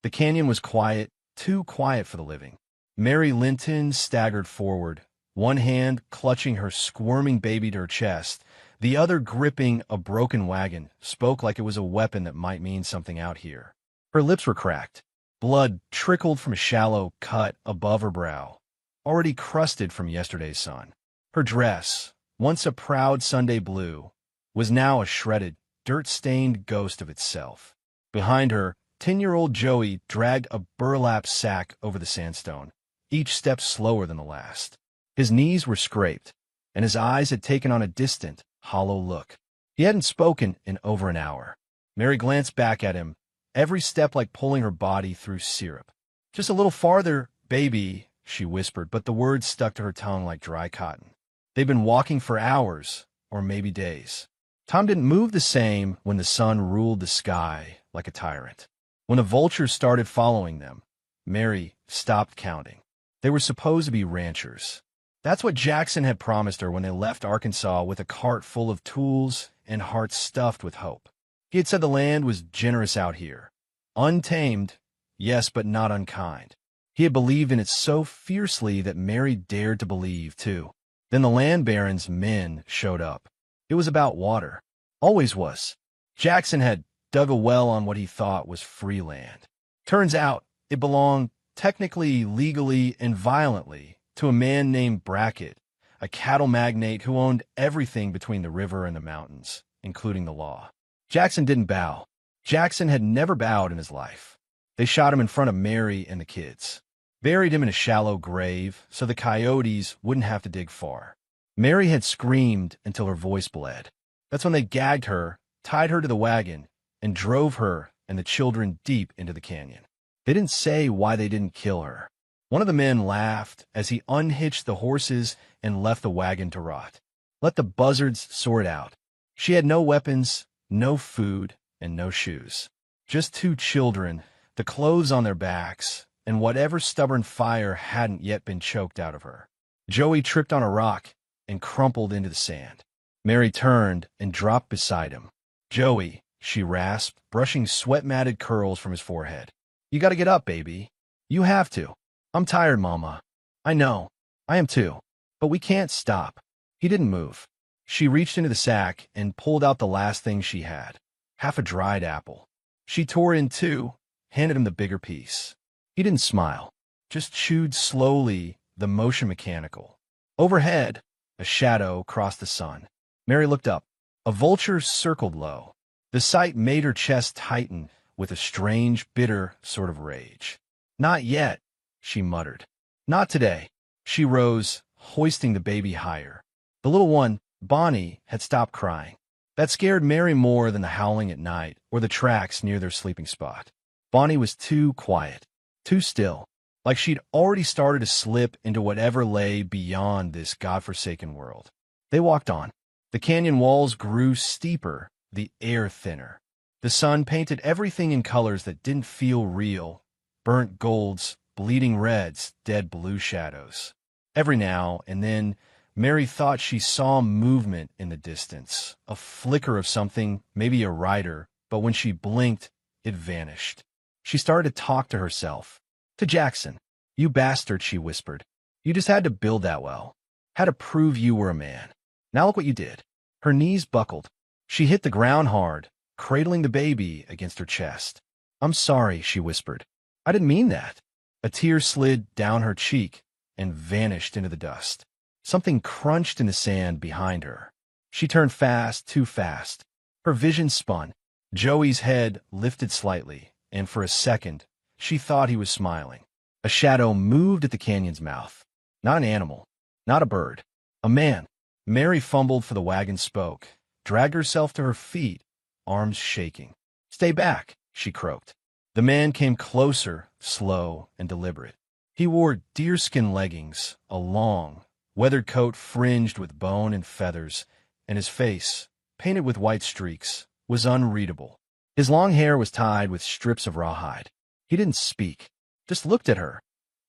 The canyon was quiet, too quiet for the living. Mary Linton staggered forward, one hand clutching her squirming baby to her chest, the other gripping a broken wagon, spoke like it was a weapon that might mean something out here. Her lips were cracked. Blood trickled from a shallow cut above her brow, already crusted from yesterday's sun. Her dress, once a proud Sunday blue, was now a shredded, dirt-stained ghost of itself. Behind her, 10-year-old Joey dragged a burlap sack over the sandstone, each step slower than the last. His knees were scraped, and his eyes had taken on a distant, hollow look. He hadn't spoken in over an hour. Mary glanced back at him, every step like pulling her body through syrup. "Just a little farther, baby," she whispered, but the words stuck to her tongue like dry cotton. They'd been walking for hours, or maybe days. Tom didn't move the same when the sun ruled the sky like a tyrant. When the vultures started following them, Mary stopped counting. They were supposed to be ranchers. That's what Jackson had promised her when they left Arkansas with a cart full of tools and hearts stuffed with hope. He had said the land was generous out here. Untamed, yes, but not unkind. He had believed in it so fiercely that Mary dared to believe, too. Then the land baron's men showed up. It was about water. Always was. Jackson had dug a well on what he thought was free land. Turns out it belonged, technically, legally, and violently, to a man named Brackett, a cattle magnate who owned everything between the river and the mountains, including the law. Jackson didn't bow. Jackson had never bowed in his life. They shot him in front of Mary and the kids. Buried him in a shallow grave so the coyotes wouldn't have to dig far. Mary had screamed until her voice bled. That's when they gagged her, tied her to the wagon, and drove her and the children deep into the canyon. They didn't say why they didn't kill her. One of the men laughed as he unhitched the horses and left the wagon to rot. Let the buzzards sort out. She had no weapons, no food, and no shoes. Just two children, the clothes on their backs, and whatever stubborn fire hadn't yet been choked out of her. Joey tripped on a rock and crumpled into the sand. Mary turned and dropped beside him. "Joey," she rasped, brushing sweat-matted curls from his forehead. "You gotta get up, baby. You have to. I'm tired, Mama. I know. I am too. But we can't stop." He didn't move. She reached into the sack and pulled out the last thing she had, half a dried apple. She tore in two, handed him the bigger piece. He didn't smile, just chewed slowly, the motion mechanical. Overhead, a shadow crossed the sun. Mary looked up. A vulture circled low. The sight made her chest tighten with a strange, bitter sort of rage. "Not yet," she muttered. "Not today." She rose, hoisting the baby higher. The little one, Bonnie, had stopped crying. That scared Mary more than the howling at night or the tracks near their sleeping spot. Bonnie was too quiet, too still, like she'd already started to slip into whatever lay beyond this godforsaken world. They walked on. The canyon walls grew steeper, the air thinner. The sun painted everything in colors that didn't feel real: burnt golds, bleeding reds, dead blue shadows. Every now and then, Mary thought she saw movement in the distance, a flicker of something, maybe a rider, but when she blinked, it vanished. She started to talk to herself. To Jackson. "You bastard," she whispered. "You just had to build that well. Had to prove you were a man. Now look what you did." Her knees buckled. She hit the ground hard, cradling the baby against her chest. "I'm sorry," she whispered. "I didn't mean that." A tear slid down her cheek and vanished into the dust. Something crunched in the sand behind her. She turned fast, too fast. Her vision spun. Joey's head lifted slightly, and for a second, she thought he was smiling. A shadow moved at the canyon's mouth. Not an animal, not a bird, a man. Mary fumbled for the wagon spoke, dragged herself to her feet, arms shaking. "Stay back," she croaked. The man came closer, slow and deliberate. He wore deerskin leggings, a long, weathered coat fringed with bone and feathers, and his face, painted with white streaks, was unreadable. His long hair was tied with strips of rawhide. He didn't speak, just looked at her,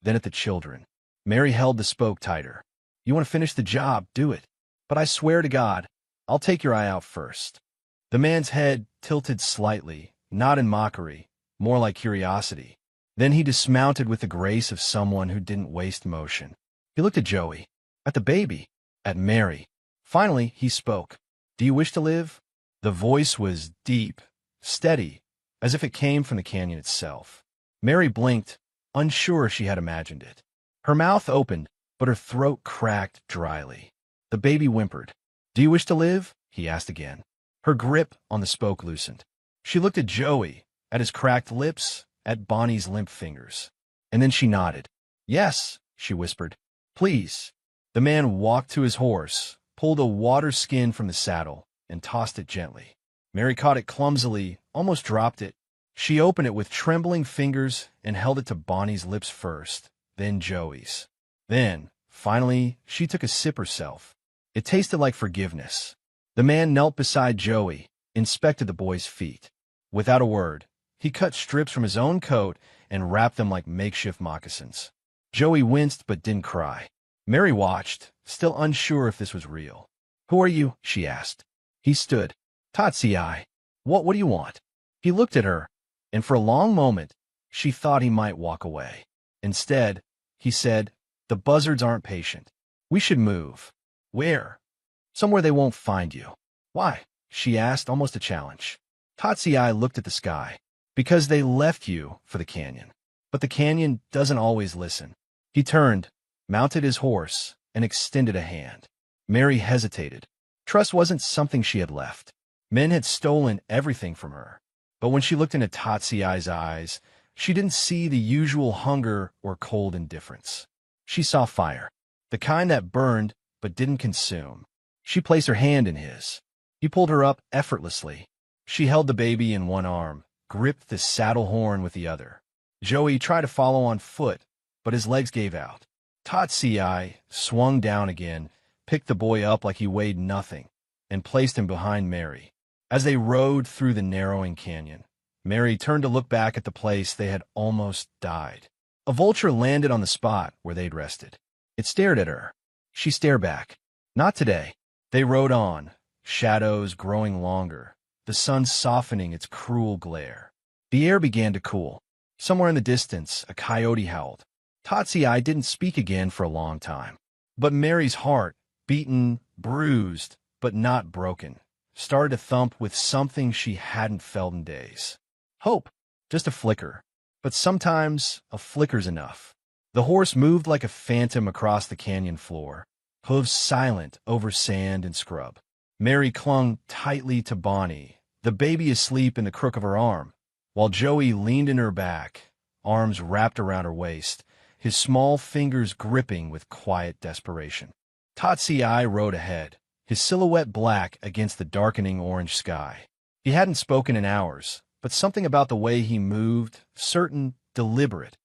then at the children. Mary held the spoke tighter. "You want to finish the job, do it. But I swear to God, I'll take your eye out first." The man's head tilted slightly, not in mockery, more like curiosity. Then he dismounted with the grace of someone who didn't waste motion. He looked at Joey, at the baby, at Mary. Finally, he spoke. "Do you wish to live?" The voice was deep, steady, as if it came from the canyon itself. Mary blinked, unsure she had imagined it. Her mouth opened, but her throat cracked dryly. The baby whimpered. "Do you wish to live?" he asked again. Her grip on the spoke loosened. She looked at Joey, at his cracked lips, at Bonnie's limp fingers. And then she nodded. "Yes," she whispered. "Please." The man walked to his horse, pulled a water skin from the saddle, and tossed it gently. Mary caught it clumsily, almost dropped it. She opened it with trembling fingers and held it to Bonnie's lips first, then Joey's. Then, finally, she took a sip herself. It tasted like forgiveness. The man knelt beside Joey, inspected the boy's feet. Without a word, he cut strips from his own coat and wrapped them like makeshift moccasins. Joey winced but didn't cry. Mary watched, still unsure if this was real. "Who are you?" she asked. He stood. "Tatsii. What do you want?" He looked at her, and for a long moment, she thought he might walk away. Instead, he said, "The buzzards aren't patient. We should move." "Where?" "Somewhere they won't find you." "Why?" she asked, almost a challenge. Tatsii looked at the sky. "Because they left you for the canyon. But the canyon doesn't always listen." He turned, mounted his horse, and extended a hand. Mary hesitated. Trust wasn't something she had left. Men had stolen everything from her. But when she looked into Tatsii's eyes, she didn't see the usual hunger or cold indifference. She saw fire, the kind that burned but didn't consume. She placed her hand in his. He pulled her up effortlessly. She held the baby in one arm, gripped the saddle horn with the other. Joey tried to follow on foot, but his legs gave out. Tatsii swung down again, picked the boy up like he weighed nothing, and placed him behind Mary. As they rode through the narrowing canyon, Mary turned to look back at the place they had almost died. A vulture landed on the spot where they'd rested. It stared at her. She stared back. Not today. They rode on, shadows growing longer, the sun softening its cruel glare. The air began to cool. Somewhere in the distance, a coyote howled. Tatsii didn't speak again for a long time. But Mary's heart, beaten, bruised, but not broken, started to thump with something she hadn't felt in days. Hope, just a flicker. But sometimes a flicker's enough. The horse moved like a phantom across the canyon floor, hooves silent over sand and scrub. Mary clung tightly to Bonnie, the baby asleep in the crook of her arm, while Joey leaned in her back, arms wrapped around her waist, his small fingers gripping with quiet desperation. Tatsii rode ahead, his silhouette black against the darkening orange sky. He hadn't spoken in hours, but something about the way he moved, certain, deliberate,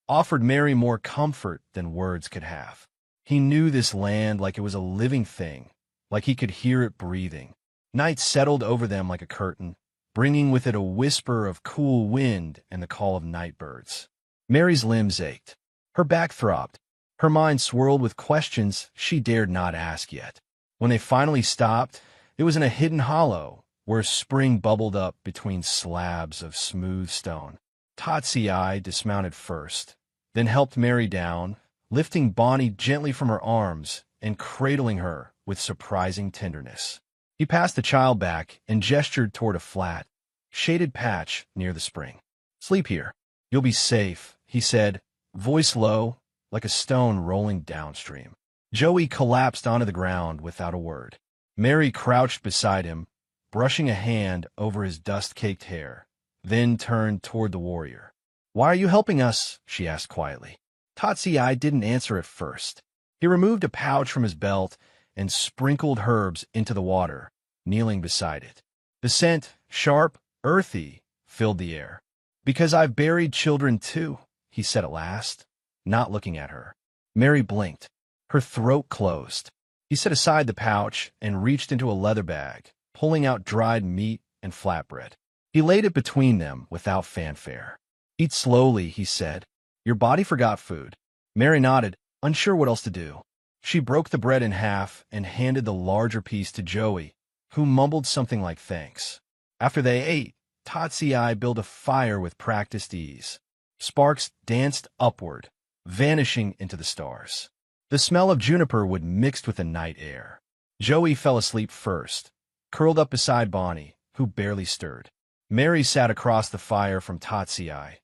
offered Mary more comfort than words could have. He knew this land like it was a living thing, like he could hear it breathing. Night settled over them like a curtain, bringing with it a whisper of cool wind and the call of night birds. Mary's limbs ached. Her back throbbed. Her mind swirled with questions she dared not ask yet. When they finally stopped, it was in a hidden hollow where spring bubbled up between slabs of smooth stone. Tatsii dismounted first, then helped Mary down, lifting Bonnie gently from her arms and cradling her with surprising tenderness. He passed the child back and gestured toward a flat, shaded patch near the spring. "Sleep here. You'll be safe," he said, voice low, like a stone rolling downstream. Joey collapsed onto the ground without a word. Mary crouched beside him, brushing a hand over his dust-caked hair, then turned toward the warrior. "Why are you helping us?" she asked quietly. Tatsii didn't answer at first. He removed a pouch from his belt and sprinkled herbs into the water, kneeling beside it. The scent, sharp, earthy, filled the air. "Because I've buried children too," he said at last, not looking at her. Mary blinked. Her throat closed. He set aside the pouch and reached into a leather bag, pulling out dried meat and flatbread. He laid it between them without fanfare. "Eat slowly," he said. "Your body forgot food." Mary nodded, unsure what else to do. She broke the bread in half and handed the larger piece to Joey, who mumbled something like thanks. After they ate, Tatsii built a fire with practiced ease. Sparks danced upward, vanishing into the stars. The smell of juniper wood mixed with the night air. Joey fell asleep first, curled up beside Bonnie, who barely stirred. Mary sat across the fire from Tatsiai,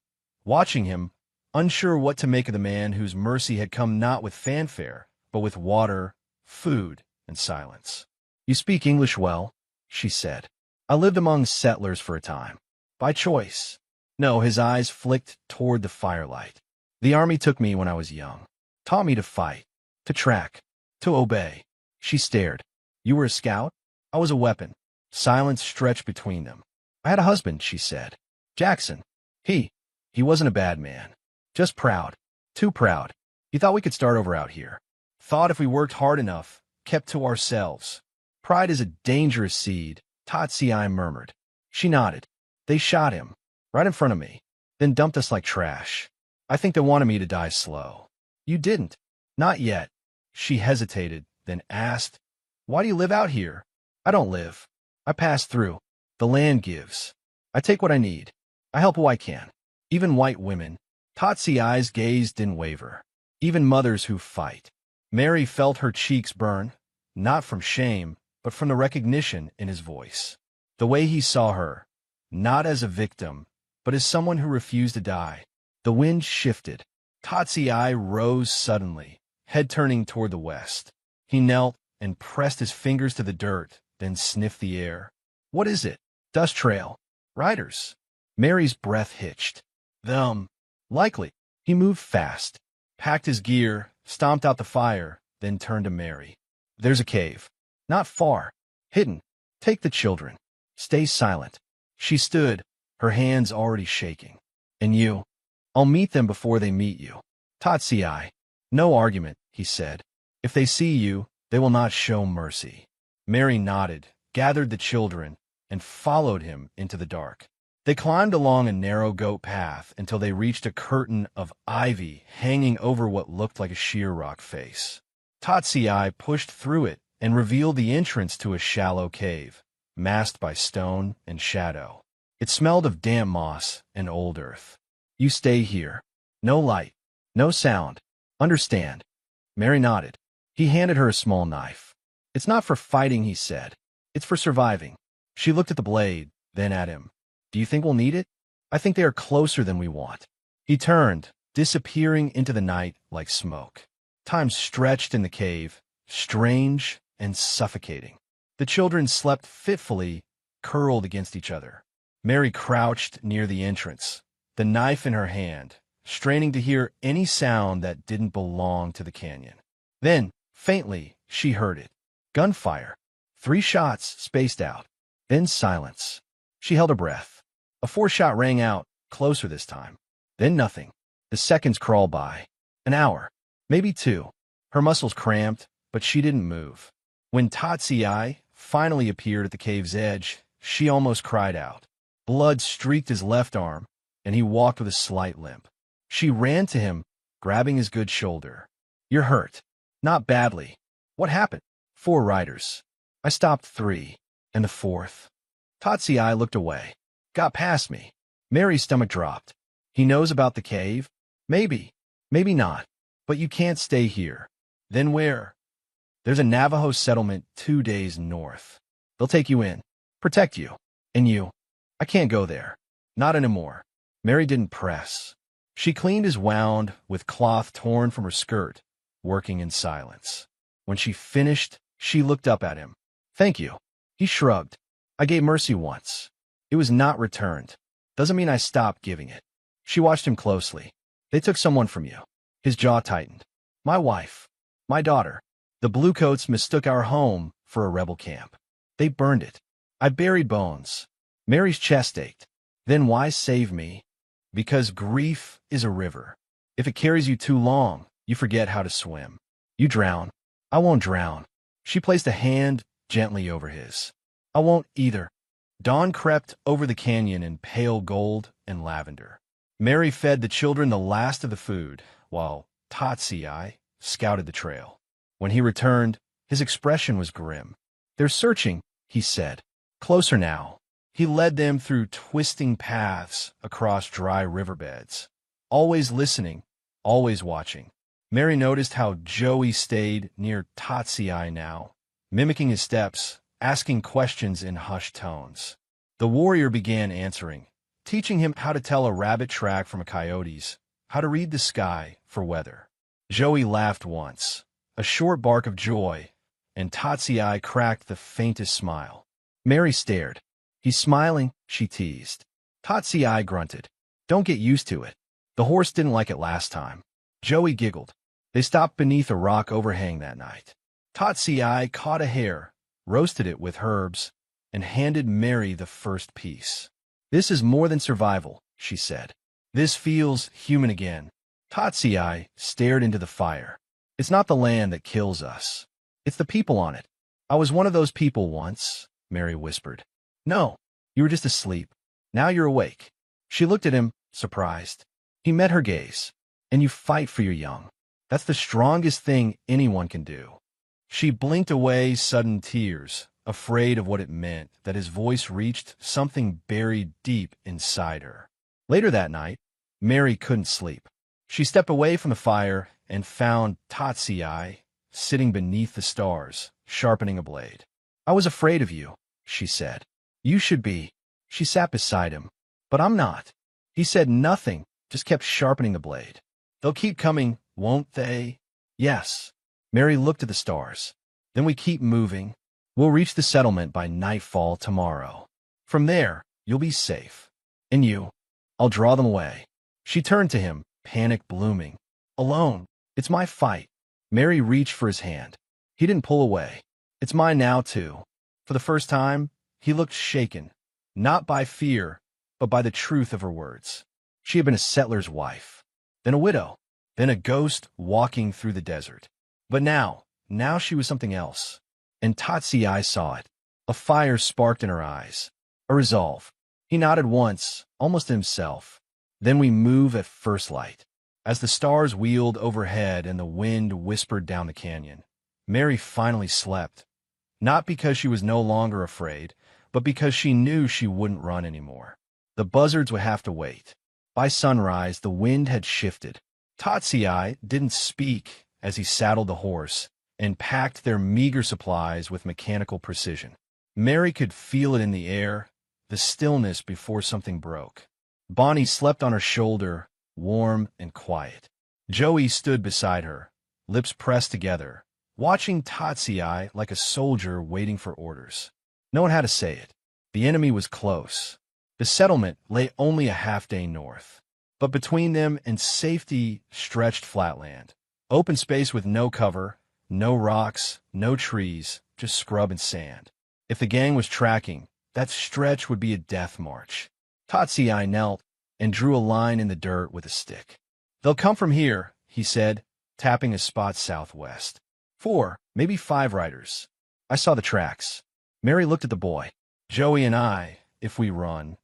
watching him, unsure what to make of the man whose mercy had come not with fanfare, but with water, food, and silence. "You speak English well," she said. "I lived among settlers for a time. By choice." No, his eyes flicked toward the firelight. "The army took me when I was young. Taught me to fight, to track, to obey." She stared. "You were a scout?" "I was a weapon." Silence stretched between them. "I had a husband," she said. "Jackson. He wasn't a bad man. Just proud. Too proud. He thought we could start over out here. Thought if we worked hard enough, kept to ourselves." "Pride is a dangerous seed," Tatsiai murmured. She nodded. "They shot him, right in front of me, then dumped us like trash. I think they wanted me to die slow." "You didn't." "Not yet." She hesitated, then asked, "Why do you live out here?" "I don't live. I pass through. The land gives. I take what I need. I help who I can. Even white women." Tatsiai's gaze didn't waver. "Even mothers who fight." Mary felt her cheeks burn, not from shame, but from the recognition in his voice. The way he saw her, not as a victim, but as someone who refused to die. The wind shifted. Tatsiai rose suddenly, head turning toward the west. He knelt and pressed his fingers to the dirt, then sniffed the air. "What is it?" "Dust trail. Riders." Mary's breath hitched. "Them. Likely." He moved fast, packed his gear, stomped out the fire, then turned to Mary. "There's a cave. Not far. Hidden. Take the children. Stay silent." She stood, her hands already shaking. "And you?" "I'll meet them before they meet you." "Tatsiai." "No argument," he said. "If they see you, they will not show mercy." Mary nodded, gathered the children, and followed him into the dark. They climbed along a narrow goat path until they reached a curtain of ivy hanging over what looked like a sheer rock face. Tatsiai pushed through it and revealed the entrance to a shallow cave, masked by stone and shadow. It smelled of damp moss and old earth. "You stay here. No light, no sound. Understand?" Mary nodded. He handed her a small knife. "It's not for fighting," he said. "It's for surviving." She looked at the blade, then at him. "Do you think we'll need it?" "I think they are closer than we want." He turned, disappearing into the night like smoke. Time stretched in the cave, strange and suffocating. The children slept fitfully, curled against each other. Mary crouched near the entrance, the knife in her hand, straining to hear any sound that didn't belong to the canyon. Then, faintly, she heard it. Gunfire. 3 shots spaced out. Then silence. She held her breath. A 4th shot rang out, closer this time. Then nothing. The seconds crawled by. An hour. Maybe 2. Her muscles cramped, but she didn't move. When Tatsiai finally appeared at the cave's edge, she almost cried out. Blood streaked his left arm, and he walked with a slight limp. She ran to him, grabbing his good shoulder. "You're hurt." "Not badly." "What happened?" 4 riders. I stopped 3. And the 4th. Tatsiai looked away. "Got past me." Mary's stomach dropped. "He knows about the cave?" "Maybe. Maybe not. But you can't stay here." "Then where?" "There's a Navajo settlement 2 days north. They'll take you in. Protect you. And you." "I can't go there." "Not anymore." Mary didn't press. She cleaned his wound with cloth torn from her skirt, working in silence. When she finished, she looked up at him. "Thank you." He shrugged. "I gave mercy once. It was not returned. Doesn't mean I stopped giving it." She watched him closely. "They took someone from you." His jaw tightened. "My wife. My daughter. The Bluecoats mistook our home for a rebel camp. They burned it. I buried bones." Mary's chest ached. "Then why save me?" "Because grief is a river. If it carries you too long, you forget how to swim. You drown." "I won't drown." She placed a hand gently over his. "I won't either." Dawn crept over the canyon in pale gold and lavender. Mary fed the children the last of the food, while Tatsiai scouted the trail. When he returned, his expression was grim. "They're searching," he said. "Closer now." He led them through twisting paths across dry riverbeds. always listening, always watching. Mary noticed how Joey stayed near Tatsiai now, mimicking his steps, asking questions in hushed tones. The warrior began answering, teaching him how to tell a rabbit track from a coyote's, how to read the sky for weather. Joey laughed once, a short bark of joy, and Tatsiai cracked the faintest smile. Mary stared. He's smiling, she teased. Tatsiai grunted. Don't get used to it. The horse didn't like it last time. Joey giggled. They stopped beneath a rock overhang that night. Tatsiai caught a hare, roasted it with herbs, and handed Mary the first piece. This is more than survival, she said. This feels human again. Tatsiai stared into the fire. It's not the land that kills us. It's the people on it. I was one of those people once, Mary whispered. No, you were just asleep. Now you're awake. She looked at him, surprised. He met her gaze. And you fight for your young. That's the strongest thing anyone can do. She blinked away sudden tears, afraid of what it meant that his voice reached something buried deep inside her. Later that night, Mary couldn't sleep. She stepped away from the fire and found Tatsiai sitting beneath the stars, sharpening a blade. I was afraid of you, she said. You should be. She sat beside him. But I'm not. He said nothing, just kept sharpening the blade. They'll keep coming, won't they? Yes. Mary looked at the stars. Then we keep moving. We'll reach the settlement by nightfall tomorrow. From there, you'll be safe. And you, I'll draw them away. She turned to him, panic blooming. Alone. It's my fight. Mary reached for his hand. He didn't pull away. It's mine now, too. For the first time, he looked shaken, not by fear, but by the truth of her words. She had been a settler's wife, then a widow, then a ghost walking through the desert. But now she was something else. And Tatsiai saw it. A fire sparked in her eyes. A resolve. He nodded once, almost to himself. Then we move at first light. As the stars wheeled overhead and the wind whispered down the canyon, Mary finally slept. Not because she was no longer afraid, but because she knew she wouldn't run anymore. The buzzards would have to wait. By sunrise, the wind had shifted. Tatsiai didn't speak as he saddled the horse and packed their meager supplies with mechanical precision. Mary could feel it in the air, the stillness before something broke. Bonnie slept on her shoulder, warm and quiet. Joey stood beside her, lips pressed together, watching Tatsiai like a soldier waiting for orders. No one had to say it. The enemy was close. The settlement lay only a half-day north. But between them and safety stretched flatland. Open space with no cover, no rocks, no trees, just scrub and sand. If the gang was tracking, that stretch would be a death march. Tatsiai knelt and drew a line in the dirt with a stick. They'll come from here, he said, tapping a spot southwest. 4, maybe 5 riders. I saw the tracks. Mary looked at the boy. Joey and I, if we run.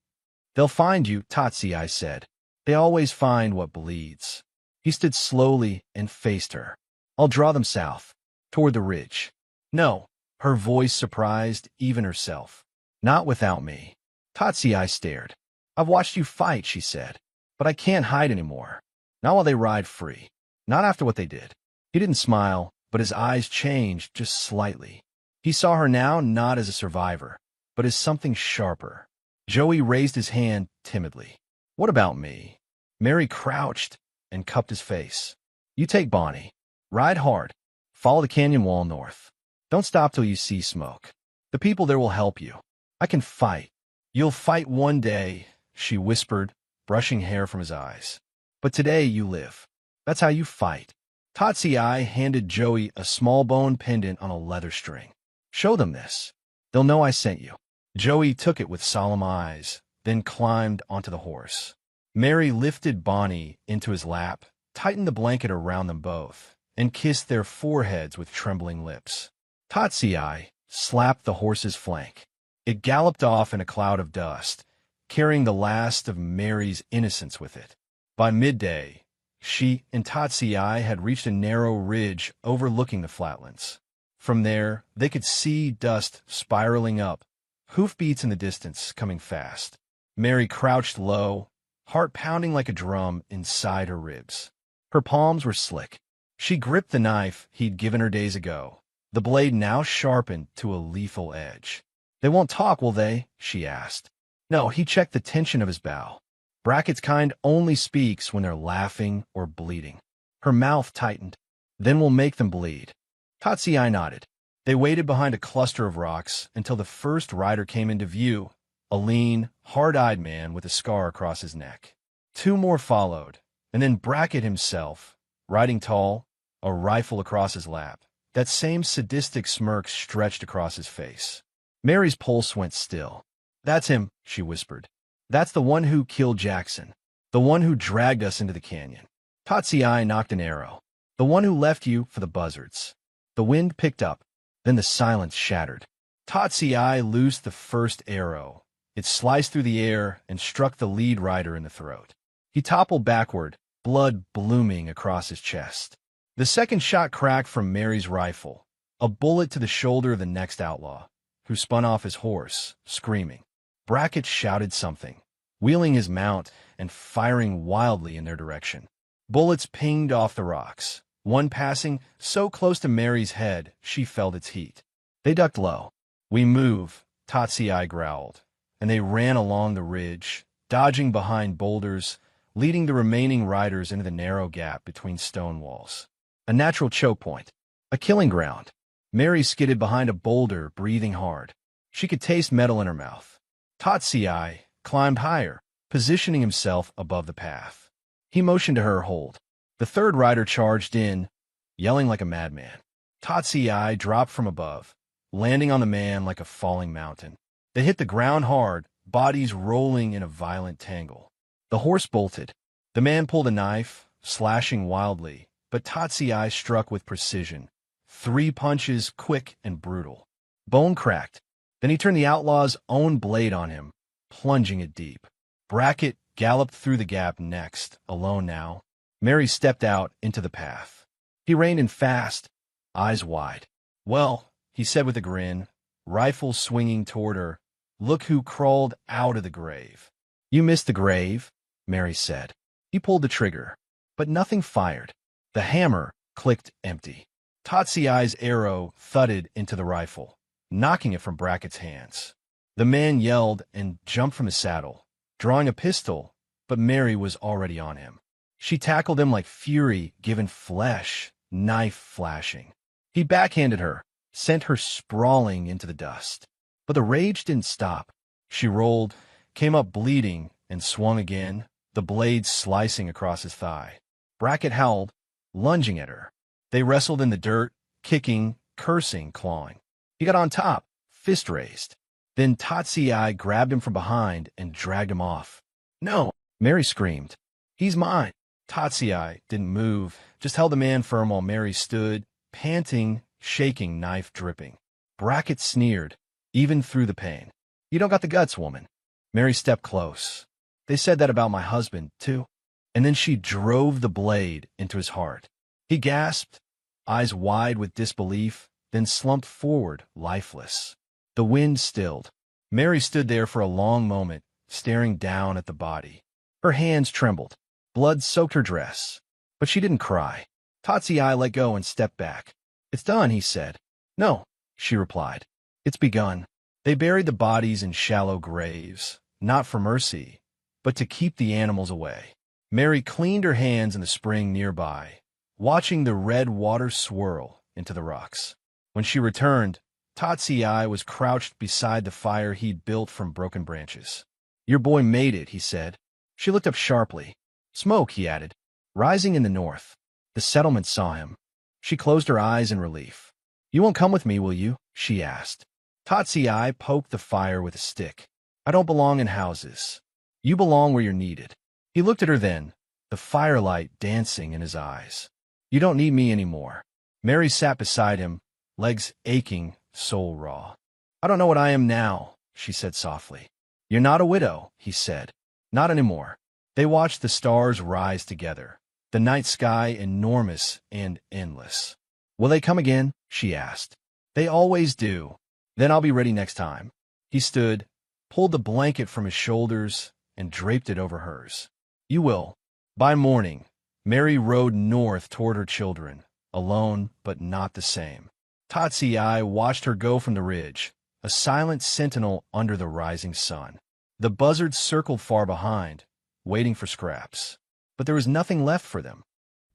They'll find you, Tatsiai said. They always find what bleeds. He stood slowly and faced her. I'll draw them south, toward the ridge. No, her voice surprised even herself. Not without me. Tatsiai stared. I've watched you fight, she said, but I can't hide anymore. Not while they ride free. Not after what they did. He didn't smile, but his eyes changed just slightly. He saw her now not as a survivor, but as something sharper. Joey raised his hand timidly. What about me? Mary crouched and cupped his face. You take Bonnie. Ride hard. Follow the canyon wall north. Don't stop till you see smoke. The people there will help you. I can fight. You'll fight one day, she whispered, brushing hair from his eyes. But today you live. That's how you fight. Tatsiai handed Joey a small bone pendant on a leather string. Show them this. They'll know I sent you. Joey took it with solemn eyes, then climbed onto the horse. Mary lifted Bonnie into his lap, tightened the blanket around them both, and kissed their foreheads with trembling lips. Tatsiai slapped the horse's flank. It galloped off in a cloud of dust, carrying the last of Mary's innocence with it. By midday, she and Tatsiai had reached a narrow ridge overlooking the flatlands. From there, they could see dust spiraling up, hoofbeats in the distance coming fast. Mary crouched low, heart pounding like a drum inside her ribs. Her palms were slick. She gripped the knife he'd given her days ago, the blade now sharpened to a lethal edge. "They won't talk, will they?" she asked. No, he checked the tension of his bow. Brackett's kind only speaks when they're laughing or bleeding. Her mouth tightened. "Then we'll make them bleed." Tatsui nodded. They waited behind a cluster of rocks until the first rider came into view, a lean, hard-eyed man with a scar across his neck. Two more followed, and then Brackett himself, riding tall, a rifle across his lap. That same sadistic smirk stretched across his face. Mary's pulse went still. "That's him," she whispered. "That's the one who killed Jackson. The one who dragged us into the canyon." Tatsui knocked an arrow. "The one who left you for the buzzards." The wind picked up. Then the silence shattered. Tatsui loosed the first arrow. It sliced through the air and struck the lead rider in the throat. He toppled backward, blood blooming across his chest. The second shot cracked from Mary's rifle, a bullet to the shoulder of the next outlaw, who spun off his horse, screaming. Brackett shouted something, wheeling his mount and firing wildly in their direction. Bullets pinged off the rocks, one passing so close to Mary's head she felt its heat. They ducked low. "We move," Tatsui growled, and they ran along the ridge, dodging behind boulders, leading the remaining riders into the narrow gap between stone walls. A natural choke point, a killing ground. Mary skidded behind a boulder, breathing hard. She could taste metal in her mouth. Tatsui climbed higher, positioning himself above the path. He motioned to her hold. The third rider charged in, yelling like a madman. Tatsui dropped from above, landing on the man like a falling mountain. They hit the ground hard, bodies rolling in a violent tangle. The horse bolted. The man pulled a knife, slashing wildly, but Tatsui struck with precision. 3 punches, quick and brutal. Bone cracked. Then he turned the outlaw's own blade on him, plunging it deep. Brackett galloped through the gap next, alone now. Mary stepped out into the path. He reined in fast, eyes wide. "Well," he said with a grin, rifle swinging toward her, "look who crawled out of the grave." "You missed the grave," Mary said. He pulled the trigger, but nothing fired. The hammer clicked empty. Tatsui's arrow thudded into the rifle, knocking it from Brackett's hands. The man yelled and jumped from his saddle, drawing a pistol, but Mary was already on him. She tackled him like fury given flesh, knife flashing. He backhanded her, sent her sprawling into the dust. But the rage didn't stop. She rolled, came up bleeding, and swung again, the blade slicing across his thigh. Brackett howled, lunging at her. They wrestled in the dirt, kicking, cursing, clawing. He got on top, fist raised. Then Tatsui grabbed him from behind and dragged him off. "No!" Mary screamed. "He's mine!" Tatsui didn't move, just held the man firm while Mary stood, panting, shaking, knife dripping. Brackett sneered, even through the pain. "You don't got the guts, woman." Mary stepped close. "They said that about my husband, too." And then she drove the blade into his heart. He gasped, eyes wide with disbelief, then slumped forward, lifeless. The wind stilled. Mary stood there for a long moment, staring down at the body. Her hands trembled. Blood soaked her dress. But she didn't cry. Tatsui let go and stepped back. "It's done," he said. "No," she replied. "It's begun." They buried the bodies in shallow graves, not for mercy, but to keep the animals away. Mary cleaned her hands in the spring nearby, watching the red water swirl into the rocks. When she returned, Tatsui was crouched beside the fire he'd built from broken branches. "Your boy made it," he said. She looked up sharply. "Smoke," he added, "rising in the north." The settlement saw him. She closed her eyes in relief. "You won't come with me, will you?" she asked. Tatsui poked the fire with a stick. "I don't belong in houses. You belong where you're needed." He looked at her then, the firelight dancing in his eyes. "You don't need me anymore." Mary sat beside him, legs aching, soul raw. "I don't know what I am now," she said softly. "You're not a widow," he said. "Not anymore." They watched the stars rise together, the night sky enormous and endless. "Will they come again?" she asked. "They always do. Then I'll be ready next time." He stood, pulled the blanket from his shoulders, and draped it over hers. You will. By morning, Mary rode north toward her children, alone but not the same. Tatsi watched her go from the ridge, a silent sentinel under the rising sun. The buzzards circled far behind, waiting for scraps. But there was nothing left for them.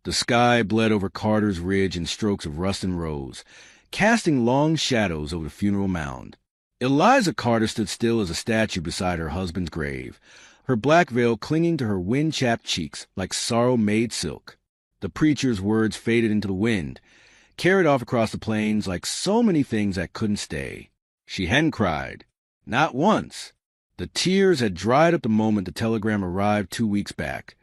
The sky bled over Carter's ridge in strokes of rust and rose, casting long shadows over the funeral mound. Eliza Carter stood still as a statue beside her husband's grave, her black veil clinging to her wind-chapped cheeks like sorrow-made silk. The preacher's words faded into the wind, carried off across the plains like so many things that couldn't stay. She hadn't cried. Not once. The tears had dried up the moment the telegram arrived 2 weeks back.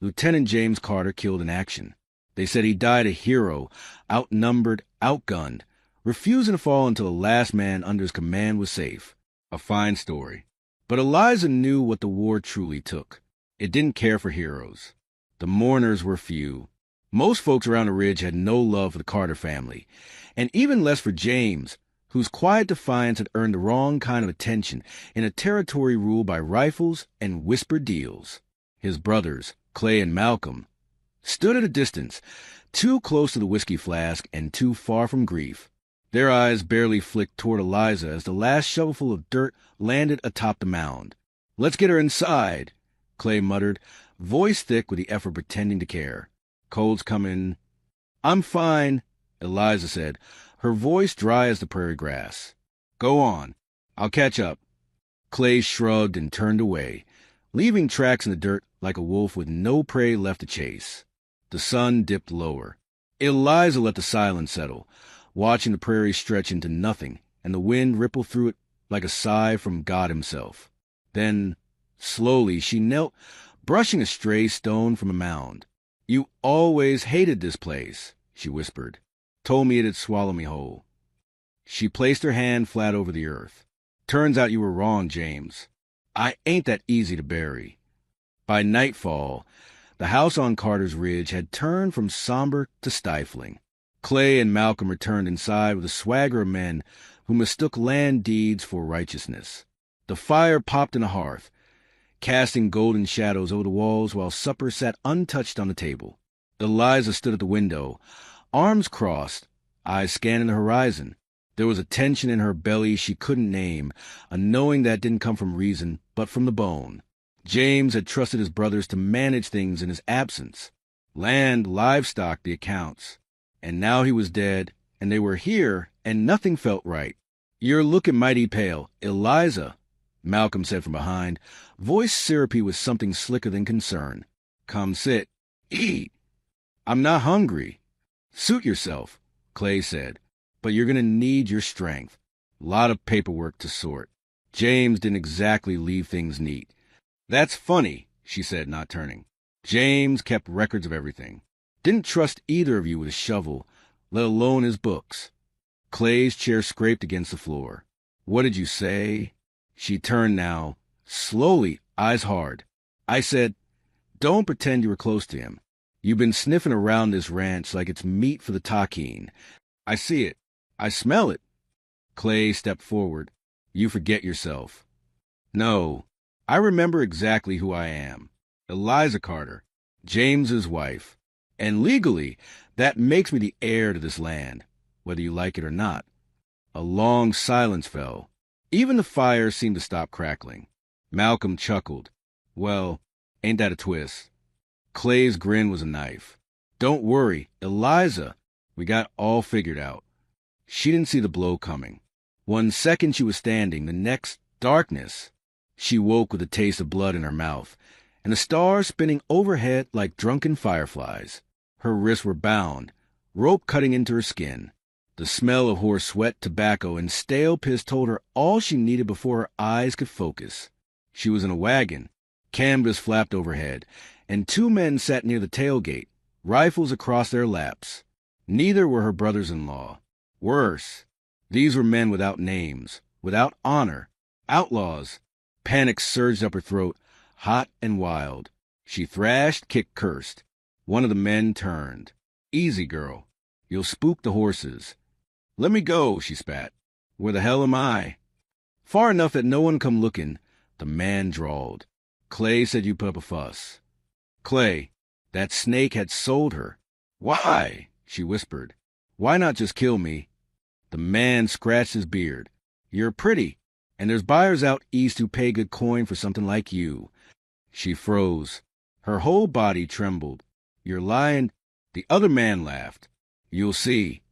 Lieutenant James Carter killed in action. They said he died a hero, outnumbered, outgunned, refusing to fall until the last man under his command was safe. A fine story. But Eliza knew what the war truly took. It didn't care for heroes. The mourners were few. Most folks around the ridge had no love for the Carter family, and even less for James, whose quiet defiance had earned the wrong kind of attention in a territory ruled by rifles and whispered deals. His brothers, Clay and Malcolm, stood at a distance, too close to the whiskey flask and too far from grief. Their eyes barely flicked toward Eliza as the last shovelful of dirt landed atop the mound. "Let's get her inside," Clay muttered, voice thick with the effort pretending to care. "Cold's coming." "I'm fine," Eliza said, her voice dry as the prairie grass. "Go on. I'll catch up." Clay shrugged and turned away, leaving tracks in the dirt like a wolf with no prey left to chase. The sun dipped lower. Eliza let the silence settle, watching the prairie stretch into nothing and the wind ripple through it like a sigh from God himself. Then, slowly, she knelt, brushing a stray stone from a mound. "You always hated this place," she whispered. "Told me it'd swallow me whole." She placed her hand flat over the earth. "Turns out you were wrong, James. I ain't that easy to bury." By nightfall, the house on Carter's Ridge had turned from somber to stifling. Clay and Malcolm returned inside with the swagger of men who mistook land deeds for righteousness. The fire popped in the hearth, casting golden shadows over the walls while supper sat untouched on the table. Eliza stood at the window, arms crossed, eyes scanning the horizon. There was a tension in her belly she couldn't name, a knowing that didn't come from reason, but from the bone. James had trusted his brothers to manage things in his absence. Land, livestock, the accounts. And now he was dead, and they were here, and nothing felt right. "You're looking mighty pale, Eliza," Malcolm said from behind, voice syrupy with something slicker than concern. "Come sit. Eat." "I'm not hungry." "Suit yourself," Clay said, "but you're going to need your strength. Lot of paperwork to sort." James didn't exactly leave things neat. "That's funny," she said, not turning. "James kept records of everything. Didn't trust either of you with a shovel, let alone his books." Clay's chair scraped against the floor. "What did you say?" She turned now, slowly, eyes hard. "I said, don't pretend you were close to him. You've been sniffing around this ranch like it's meat for the taquine. I see it. I smell it." Clay stepped forward. "You forget yourself." "No, I remember exactly who I am. Eliza Carter, James's wife. And legally, that makes me the heir to this land, whether you like it or not." A long silence fell. Even the fire seemed to stop crackling. Malcolm chuckled. "Well, ain't that a twist?" Clay's grin was a knife. "Don't worry, Eliza. We got all figured out." She didn't see the blow coming. 1 second she was standing, the next, darkness. She woke with a taste of blood in her mouth, and the stars spinning overhead like drunken fireflies. Her wrists were bound, rope cutting into her skin. The smell of horse sweat, tobacco, and stale piss told her all she needed before her eyes could focus. She was in a wagon. Canvas flapped overhead, and 2 men sat near the tailgate, rifles across their laps. Neither were her brothers-in-law. Worse, these were men without names, without honor, outlaws. Panic surged up her throat, hot and wild. She thrashed, kicked, cursed. One of the men turned. "Easy, girl. You'll spook the horses." "Let me go," she spat. "Where the hell am I?" "Far enough that no one come looking," the man drawled. "Clay said you put up a fuss." Clay, that snake had sold her. Why? She whispered. Why not just kill me? The man scratched his beard. You're pretty, and there's buyers out east who pay good coin for something like you. She froze. Her whole body trembled. You're lying. The other man laughed. You'll see.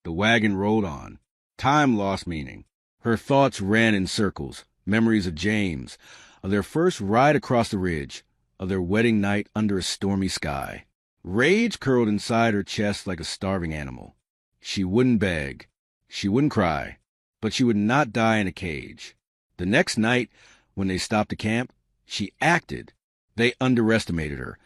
The wagon rolled on. Time lost meaning. Her thoughts ran in circles, memories of James, of their first ride across the ridge, of their wedding night under a stormy sky. Rage curled inside her chest like a starving animal. She wouldn't beg. She wouldn't cry. But she would not die in a cage. The next night, when they stopped to camp, she acted. They underestimated her,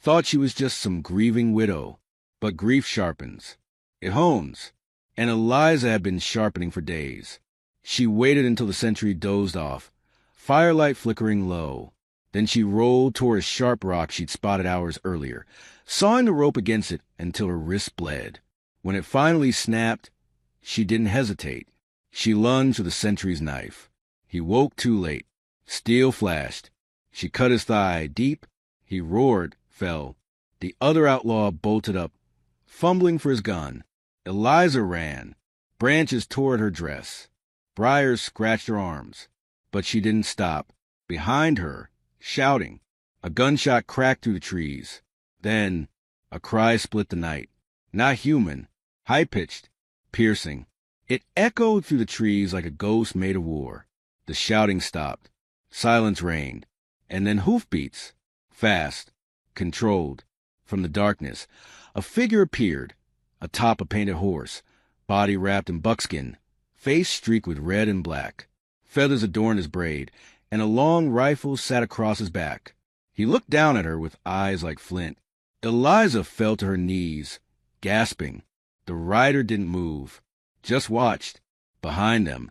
thought she was just some grieving widow. But grief sharpens. It hones. And Eliza had been sharpening for days. She waited until the sentry dozed off, firelight flickering low. Then she rolled toward a sharp rock she'd spotted hours earlier, sawing the rope against it until her wrist bled. When it finally snapped, she didn't hesitate. She lunged for the sentry's knife. He woke too late. Steel flashed. She cut his thigh deep. He roared, fell. The other outlaw bolted up, fumbling for his gun. Eliza ran. Branches tore at her dress. Briars scratched her arms. But she didn't stop. Behind her, shouting, a gunshot cracked through the trees. Then, a cry split the night. Not human, high-pitched, piercing. It echoed through the trees like a ghost made of war. The shouting stopped. Silence reigned. And then hoofbeats. Fast. Controlled. From the darkness, a figure appeared. Atop a painted horse. Body wrapped in buckskin. Face streaked with red and black. Feathers adorned his braid. And a long rifle sat across his back. He looked down at her with eyes like flint. Eliza fell to her knees, gasping. The rider didn't move. Just watched. Behind them,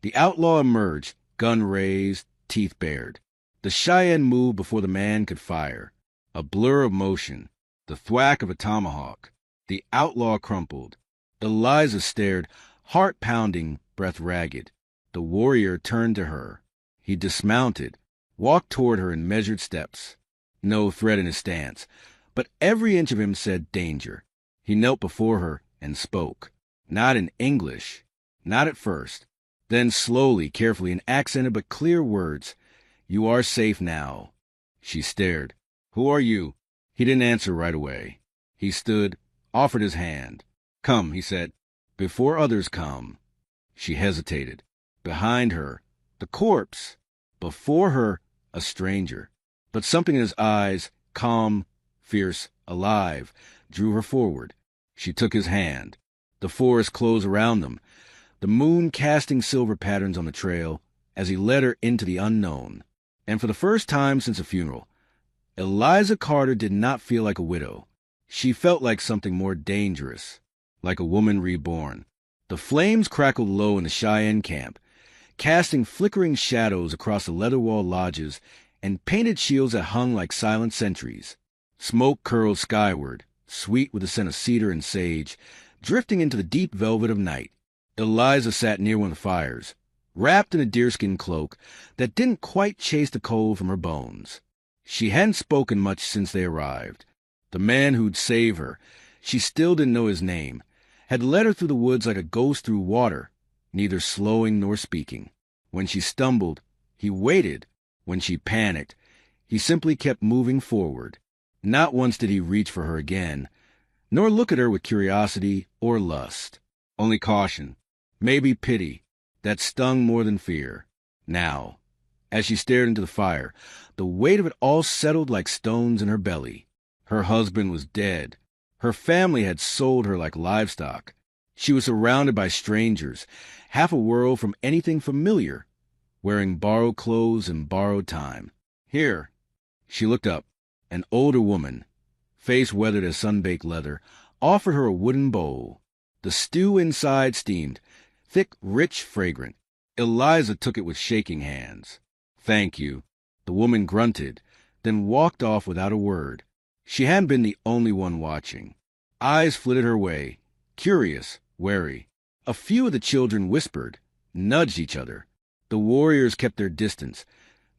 the outlaw emerged, gun raised, teeth bared. The Cheyenne moved before the man could fire. A blur of motion, the thwack of a tomahawk. The outlaw crumpled. Eliza stared, heart pounding, breath ragged. The warrior turned to her. He dismounted, walked toward her in measured steps. No threat in his stance, but every inch of him said danger. He knelt before her and spoke. Not in English, not at first. Then slowly, carefully, in accented but clear words. You are safe now. She stared. Who are you? He didn't answer right away. He stood, offered his hand. Come, he said. Before others come. She hesitated. Behind her, the corpse. Before her, a stranger. But something in his eyes, calm, fierce, alive, drew her forward. She took his hand. The forest closed around them, the moon casting silver patterns on the trail as he led her into the unknown. And for the first time since a funeral, Eliza Carter did not feel like a widow. She felt like something more dangerous, like a woman reborn. The flames crackled low in the Cheyenne camp, casting flickering shadows across the leather-walled lodges and painted shields that hung like silent sentries. Smoke curled skyward, sweet with the scent of cedar and sage, drifting into the deep velvet of night. Eliza sat near one of the fires, wrapped in a deerskin cloak that didn't quite chase the cold from her bones. She hadn't spoken much since they arrived. The man who'd save her, she still didn't know his name, had led her through the woods like a ghost through water, neither slowing nor speaking. When she stumbled, he waited. When she panicked, he simply kept moving forward. Not once did he reach for her again, nor look at her with curiosity or lust. Only caution, maybe pity, that stung more than fear. Now, as she stared into the fire, the weight of it all settled like stones in her belly. Her husband was dead. Her family had sold her like livestock. She was surrounded by strangers, half a world from anything familiar, wearing borrowed clothes and borrowed time. Here, she looked up. An older woman, face weathered as sun-baked leather, offered her a wooden bowl. The stew inside steamed, thick, rich, fragrant. Eliza took it with shaking hands. Thank you. The woman grunted, then walked off without a word. She hadn't been the only one watching. Eyes flitted her way, curious, wary. A few of the children whispered, nudged each other. The warriors kept their distance,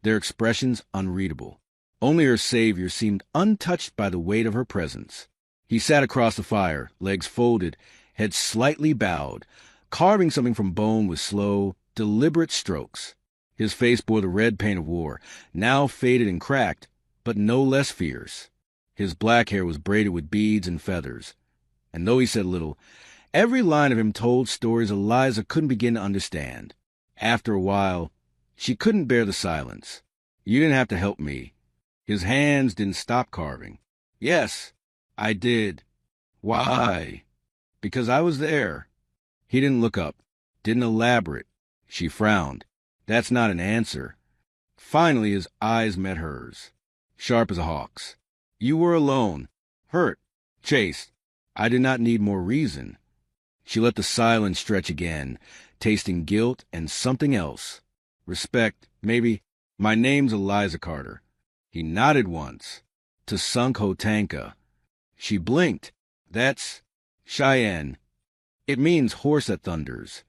their expressions unreadable. Only her savior seemed untouched by the weight of her presence. He sat across the fire, legs folded, head slightly bowed, carving something from bone with slow, deliberate strokes. His face bore the red paint of war, now faded and cracked, but no less fierce. His black hair was braided with beads and feathers, and though he said little, every line of him told stories Eliza couldn't begin to understand. After a while, she couldn't bear the silence. You didn't have to help me. His hands didn't stop carving. Yes, I did. Why? Because I was there. He didn't look up, didn't elaborate. She frowned. That's not an answer. Finally, his eyes met hers, sharp as a hawk's. You were alone, hurt, chased. I did not need more reason. She let the silence stretch again, tasting guilt and something else. Respect, maybe. My name's Eliza Carter. He nodded once. To Hotanka. She blinked. That's Cheyenne. It means horse that thunders.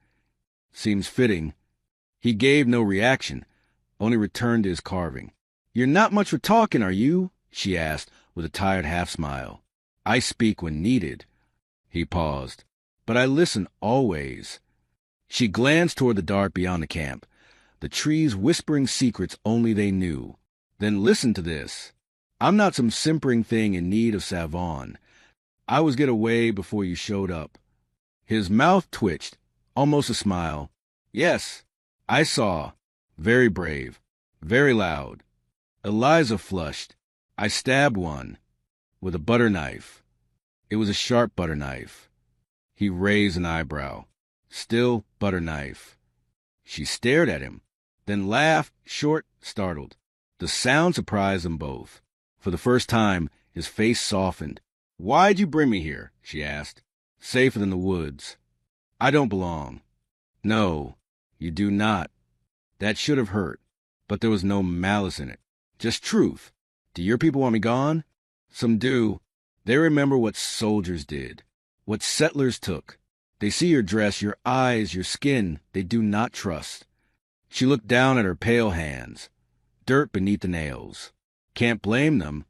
Seems fitting. He gave no reaction, only returned to his carving. You're not much for talking, are you? She asked, with a tired half-smile. I speak when needed. He paused. But I listen always. She glanced toward the dark beyond the camp, the trees whispering secrets only they knew. Then listen to this. I'm not some simpering thing in need of savon. I was get away before you showed up. His mouth twitched, almost a smile. Yes, I saw. Very brave. Very loud. Eliza flushed. I stabbed one. With a butter knife. It was a sharp butter knife. He raised an eyebrow. Still butter knife. She stared at him, then laughed, short, startled. The sound surprised them both. For the first time, his face softened. Why'd you bring me here? She asked. Safer than the woods. I don't belong. No, you do not. That should have hurt, but there was no malice in it. Just truth. Do your people want me gone? Some do. They remember what soldiers did, what settlers took. They see your dress, your eyes, your skin. They do not trust. She looked down at her pale hands, dirt beneath the nails. Can't blame them.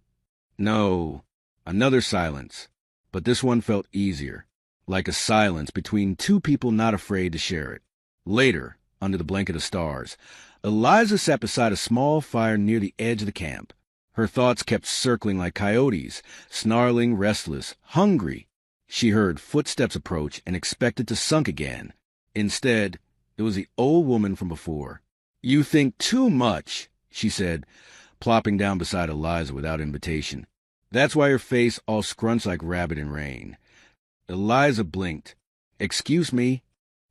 No. Another silence, but this one felt easier, like a silence between two people not afraid to share it. Later, under the blanket of stars, Eliza sat beside a small fire near the edge of the camp. Her thoughts kept circling like coyotes, snarling, restless, hungry. She heard footsteps approach and expected to sunk again. Instead, it was the old woman from before. You think too much, she said, plopping down beside Eliza without invitation. That's why her face all scrunched like rabbit in rain. Eliza blinked. Excuse me?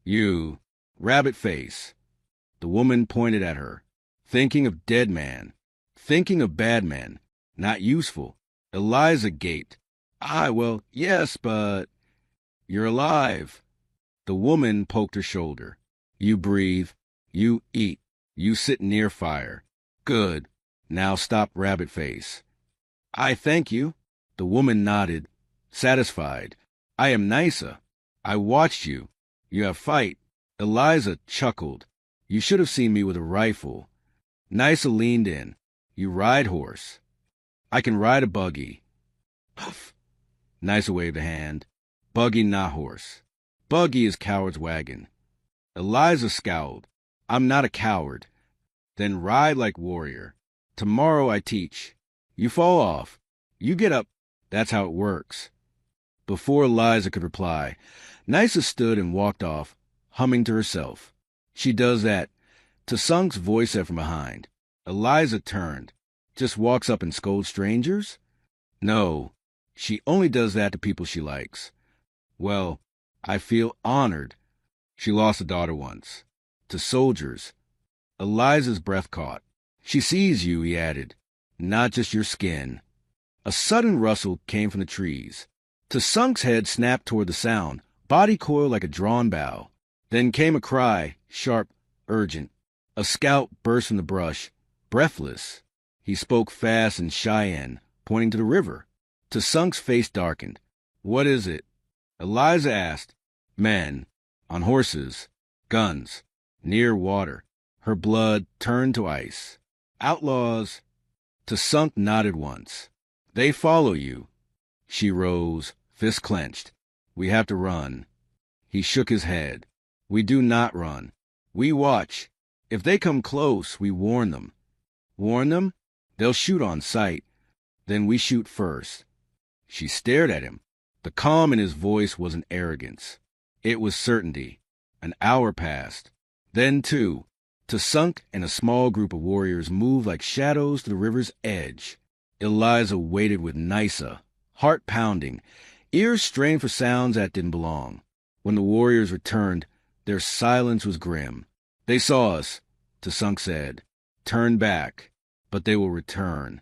You. Rabbit face. The woman pointed at her. Thinking of dead man. Thinking of bad men. Not useful. Eliza gaped. Well, yes, but... You're alive. The woman poked her shoulder. You breathe. You eat. You sit near fire. Good. Now stop, rabbit face. I thank you. The woman nodded, satisfied. I am Nisa. I watched you. You have fight. Eliza chuckled. You should have seen me with a rifle. Nisa leaned in. You ride horse. I can ride a buggy. Puff. Nisa waved a hand. Buggy, not horse. Buggy is coward's wagon. Eliza scowled. I'm not a coward. Then ride like warrior. Tomorrow I teach. You fall off. You get up. That's how it works. Before Eliza could reply, Nisa stood and walked off, humming to herself. She does that. Tasunk's voice said from behind. Eliza turned. Just walks up and scolds strangers? No. She only does that to people she likes. Well, I feel honored. She lost a daughter once. To soldiers. Eliza's breath caught. She sees you, he added. Not just your skin. A sudden rustle came from the trees. Tasunk's head snapped toward the sound, body coiled like a drawn bow. Then came a cry, sharp, urgent. A scout burst from the brush, breathless. He spoke fast in Cheyenne, pointing to the river. Tasunk's face darkened. What is it? Eliza asked. Men. On horses. Guns. Near water. Her blood turned to ice. Outlaws. Sunk nodded once. They follow you. She rose, fist clenched. We have to run. He shook his head. We do not run. We watch. If they come close, we warn them. Warn them? They'll shoot on sight. Then we shoot first. She stared at him. The calm in his voice wasn't arrogance. It was certainty. An hour passed. Then, too, Sunk and a small group of warriors moved like shadows to the river's edge. Eliza waited with Nysa, heart pounding, ears strained for sounds that didn't belong. When the warriors returned, their silence was grim. They saw us, Sunk said. Turn back, but they will return.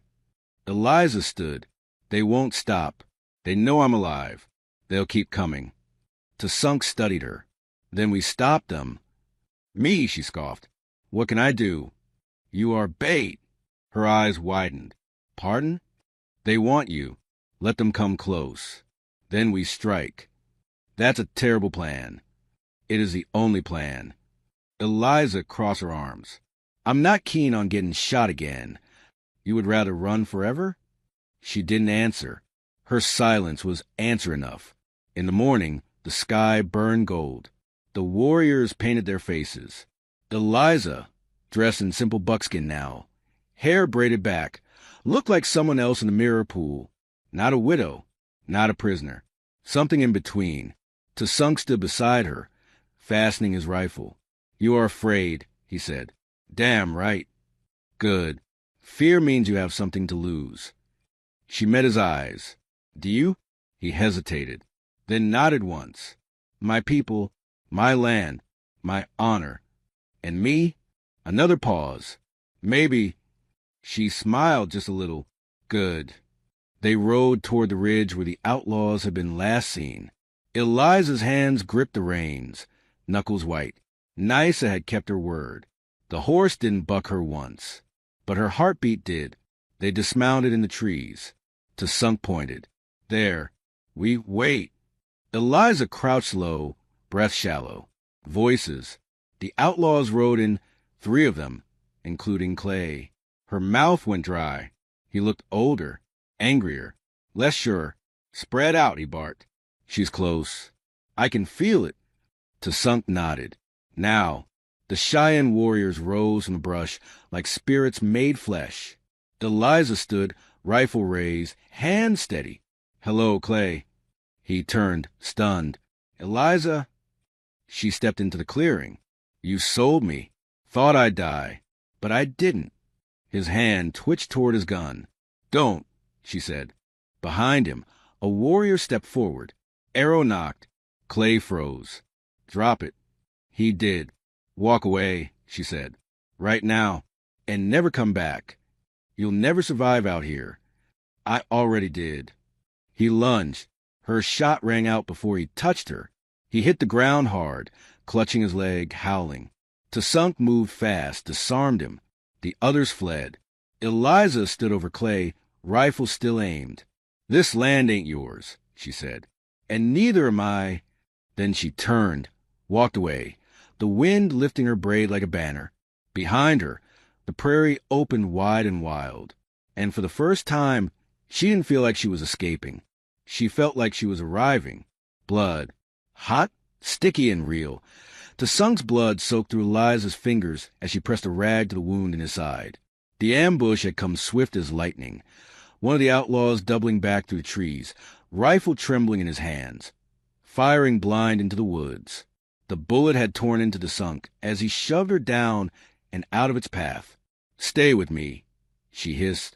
Eliza stood. They won't stop. They know I'm alive. They'll keep coming. Sunk studied her. Then we stopped them. Me, she scoffed. What can I do? You are bait. Her eyes widened. Pardon? They want you. Let them come close. Then we strike. That's a terrible plan. It is the only plan. Eliza crossed her arms. I'm not keen on getting shot again. You would rather run forever? She didn't answer. Her silence was answer enough. In the morning, the sky burned gold. The warriors painted their faces. Eliza, dressed in simple buckskin now, hair braided back, looked like someone else in the mirror pool. Not a widow, not a prisoner. Something in between. Sunk stood beside her, fastening his rifle. You are afraid, he said. Damn right. Good. Fear means you have something to lose. She met his eyes. Do you? He hesitated, then nodded once. My people, my land, my honor. And me? Another pause. Maybe. She smiled just a little. Good. They rode toward the ridge where the outlaws had been last seen. Eliza's hands gripped the reins, knuckles white. Nysa had kept her word. The horse didn't buck her once, but her heartbeat did. They dismounted in the trees. Sunk pointed. There. We wait. Eliza crouched low, breath shallow. Voices. The outlaws rode in, 3 of them, including Clay. Her mouth went dry. He looked older, angrier, less sure. Spread out, he barked. She's close. I can feel it. Sunk nodded. Now, the Cheyenne warriors rose from the brush like spirits made flesh. Eliza stood, rifle raised, hand steady. Hello, Clay. He turned, stunned. Eliza. She stepped into the clearing. You sold me. Thought I'd die. But I didn't. His hand twitched toward his gun. Don't, she said. Behind him, a warrior stepped forward. Arrow knocked. Clay froze. Drop it. He did. Walk away, she said. Right now. And never come back. You'll never survive out here. I already did. He lunged. Her shot rang out before he touched her. He hit the ground hard, clutching his leg, howling. Sunk moved fast, disarmed him. The others fled. Eliza stood over Clay, rifle still aimed. This land ain't yours, she said. And neither am I. Then she turned, walked away, the wind lifting her braid like a banner. Behind her, the prairie opened wide and wild. And for the first time, she didn't feel like she was escaping. She felt like she was arriving. Blood. Hot, sticky, and real. Sunk's blood soaked through Eliza's fingers as she pressed a rag to the wound in his side. The ambush had come swift as lightning. One of the outlaws doubling back through the trees, rifle trembling in his hands, firing blind into the woods. The bullet had torn into Sunk as he shoved her down and out of its path. Stay with me, she hissed,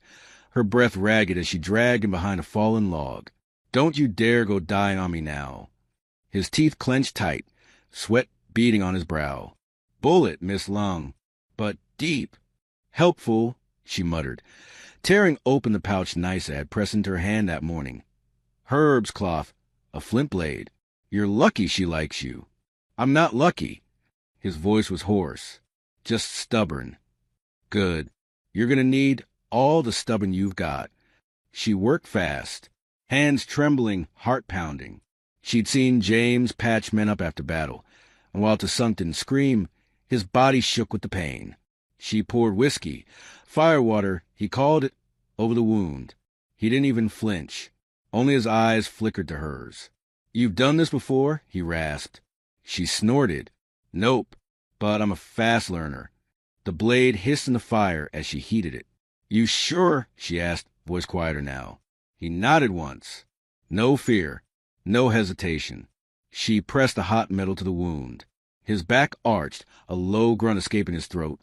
her breath ragged as she dragged him behind a fallen log. Don't you dare go die on me now. His teeth clenched tight, sweat beading on his brow. Bullet, Miss Lung, but deep. Helpful, she muttered, tearing open the pouch Nysa had pressed into her hand that morning. Herb's cloth, a flint blade. You're lucky she likes you. I'm not lucky. His voice was hoarse, just stubborn. Good. You're going to need all the stubborn you've got. She worked fast, hands trembling, heart pounding. She'd seen James patch men up after battle, and while Sunk didn't scream, his body shook with the pain. She poured whiskey, firewater, he called it, over the wound. He didn't even flinch. Only his eyes flickered to hers. "You've done this before?" he rasped. She snorted. "Nope, but I'm a fast learner." The blade hissed in the fire as she heated it. "You sure?" she asked, voice quieter now. He nodded once. No fear, no hesitation. She pressed the hot metal to the wound. His back arched, a low grunt escaping his throat.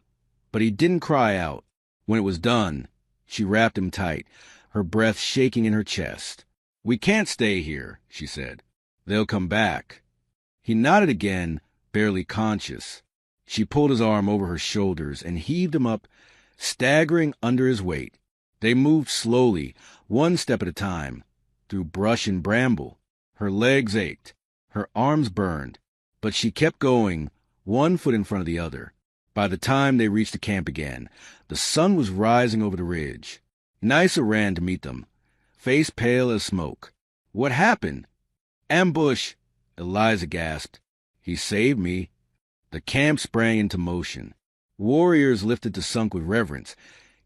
But he didn't cry out. When it was done, she wrapped him tight, her breath shaking in her chest. "We can't stay here," she said. "They'll come back." He nodded again, barely conscious. She pulled his arm over her shoulders and heaved him up, staggering under his weight. They moved slowly, one step at a time, through brush and bramble. Her legs ached, her arms burned, but she kept going, one foot in front of the other. By the time they reached the camp again, the sun was rising over the ridge. Nysa ran to meet them, face pale as smoke. "What happened?" "Ambush!" Eliza gasped. "He saved me." The camp sprang into motion. Warriors lifted the Sunk with reverence,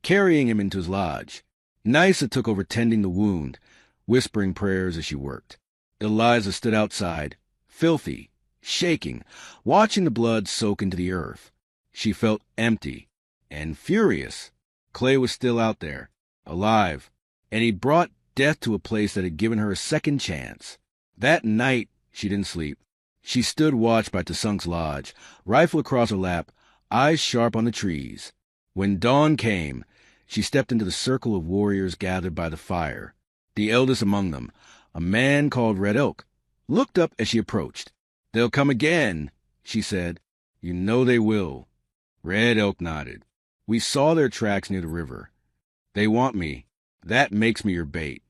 carrying him into his lodge. Nysa took over tending the wound, whispering prayers as she worked. Eliza stood outside, filthy, shaking, watching the blood soak into the earth. She felt empty and furious. Clay was still out there, alive, and he'd brought death to a place that had given her a second chance. That night, she didn't sleep. She stood watch by T'Sunk's lodge, rifle across her lap, eyes sharp on the trees. When dawn came, she stepped into the circle of warriors gathered by the fire. The eldest among them, a man called Red Elk, looked up as she approached. "They'll come again," she said. "You know they will." Red Elk nodded. "We saw their tracks near the river. They want me. That makes me your bait."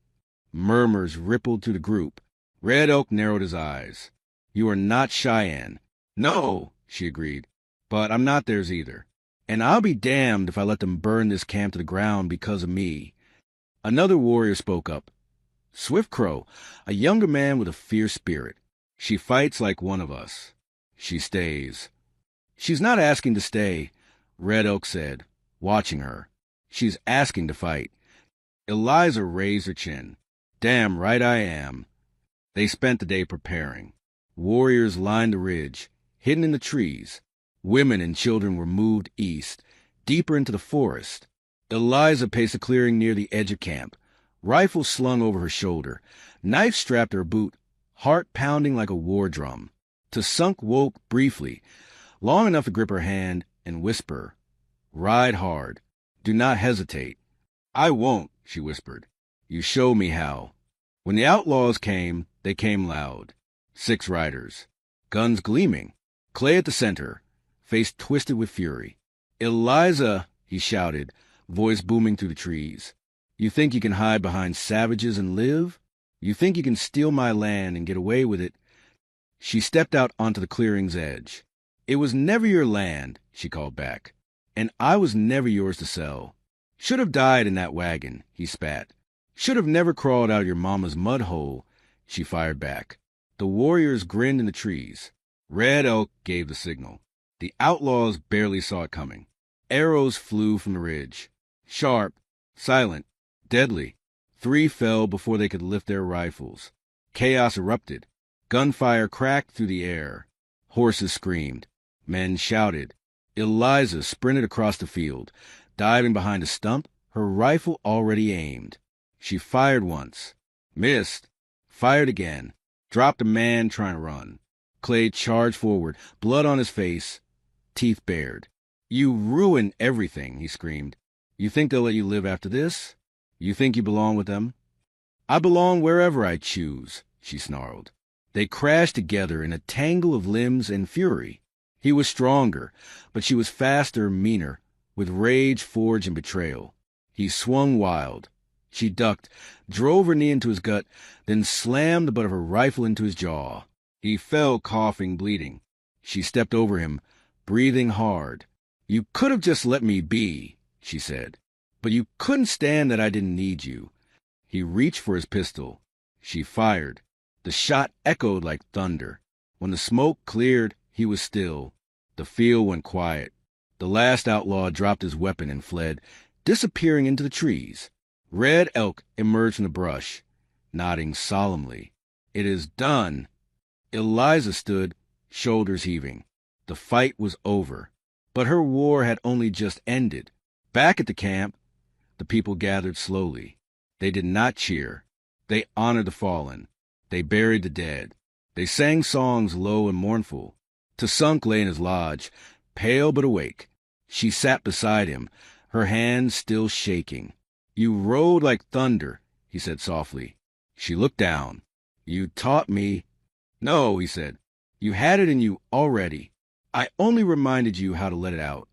Murmurs rippled through the group. Red Elk narrowed his eyes. "You are not Cheyenne." "No," she agreed. "But I'm not theirs either. And I'll be damned if I let them burn this camp to the ground because of me." Another warrior spoke up. Swift Crow, a younger man with a fierce spirit. "She fights like one of us. She stays." "She's not asking to stay," Red Elk said, watching her. "She's asking to fight." Eliza raised her chin. "Damn right I am." They spent the day preparing. Warriors lined the ridge, hidden in the trees. Women and children were moved east, deeper into the forest. Eliza paced a clearing near the edge of camp, rifle slung over her shoulder, knife strapped to her boot, heart pounding like a war drum. T'Sunk woke briefly, long enough to grip her hand and whisper, "Ride hard. Do not hesitate." "I won't," she whispered. "You show me how." When the outlaws came, they came loud. 6 riders, guns gleaming, Clay at the center, face twisted with fury. "Eliza," he shouted, voice booming through the trees. "You think you can hide behind savages and live? You think you can steal my land and get away with it?" She stepped out onto the clearing's edge. "It was never your land," she called back, "and I was never yours to sell. Should have died in that wagon," he spat. "Should have never crawled out of your mama's mud hole," she fired back. The warriors grinned in the trees. Red Elk gave the signal. The outlaws barely saw it coming. Arrows flew from the ridge. Sharp, silent, deadly. 3 fell before they could lift their rifles. Chaos erupted. Gunfire cracked through the air. Horses screamed. Men shouted. Eliza sprinted across the field, diving behind a stump, her rifle already aimed. She fired once. Missed. Fired again. Dropped a man trying to run. Clay charged forward, blood on his face, teeth bared. "You ruined everything," he screamed. "You think they'll let you live after this? You think you belong with them?" "I belong wherever I choose," she snarled. They crashed together in a tangle of limbs and fury. He was stronger, but she was faster, meaner, with rage forged in betrayal. He swung wild. She ducked, drove her knee into his gut, then slammed the butt of her rifle into his jaw. He fell, coughing, bleeding. She stepped over him, breathing hard. "You could have just let me be," she said. "But you couldn't stand that I didn't need you." He reached for his pistol. She fired. The shot echoed like thunder. When the smoke cleared, he was still. The field went quiet. The last outlaw dropped his weapon and fled, disappearing into the trees. Red Elk emerged from the brush, nodding solemnly. "It is done." Eliza stood, shoulders heaving. The fight was over, but her war had only just ended. Back at the camp, the people gathered slowly. They did not cheer. They honored the fallen. They buried the dead. They sang songs low and mournful. Tasunk lay in his lodge, pale but awake. She sat beside him, her hands still shaking. "You rode like thunder," he said softly. She looked down. "You taught me." "No," he said. "You had it in you already. I only reminded you how to let it out."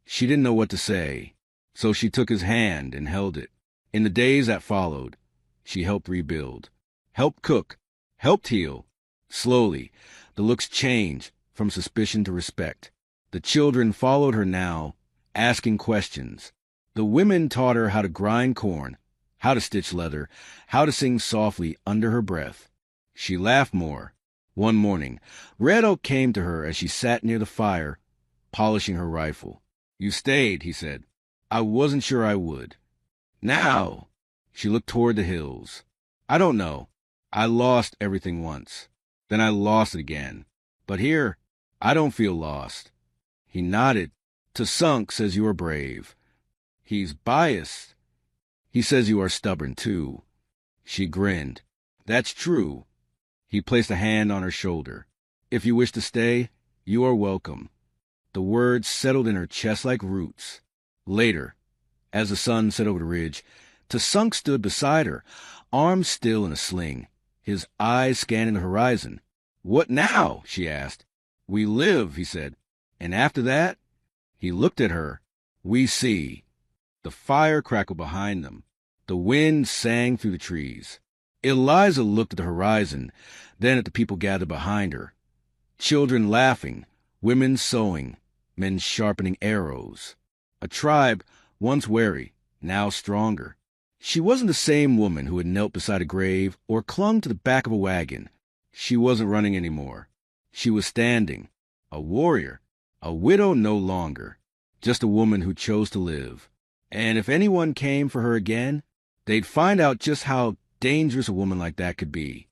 She didn't know what to say, so she took his hand and held it. In the days that followed, she helped rebuild, helped cook, helped heal. Slowly, the looks changed from suspicion to respect. The children followed her now, asking questions. The women taught her how to grind corn, how to stitch leather, how to sing softly under her breath. She laughed more. One morning, Red Oak came to her as she sat near the fire, polishing her rifle. "You stayed," he said. "I wasn't sure I would." "Now!" She looked toward the hills. "I don't know. I lost everything once. Then I lost it again. But here, I don't feel lost." He nodded. "Tasunk says you are brave." "He's biased." "He says you are stubborn, too." She grinned. "That's true." He placed a hand on her shoulder. "If you wish to stay, you are welcome." The words settled in her chest like roots. Later, as the sun set over the ridge, Tasunk stood beside her, arms still in a sling, his eyes scanning the horizon. "What now?" she asked. "We live," he said. "And after that?" He looked at her. "We see." The fire crackled behind them. The wind sang through the trees. Eliza looked at the horizon, then at the people gathered behind her. Children laughing, women sewing, men sharpening arrows. A tribe once wary, now stronger. She wasn't the same woman who had knelt beside a grave or clung to the back of a wagon. She wasn't running anymore. She was standing, a warrior, a widow no longer, just a woman who chose to live. And if anyone came for her again, they'd find out just how dangerous a woman like that could be.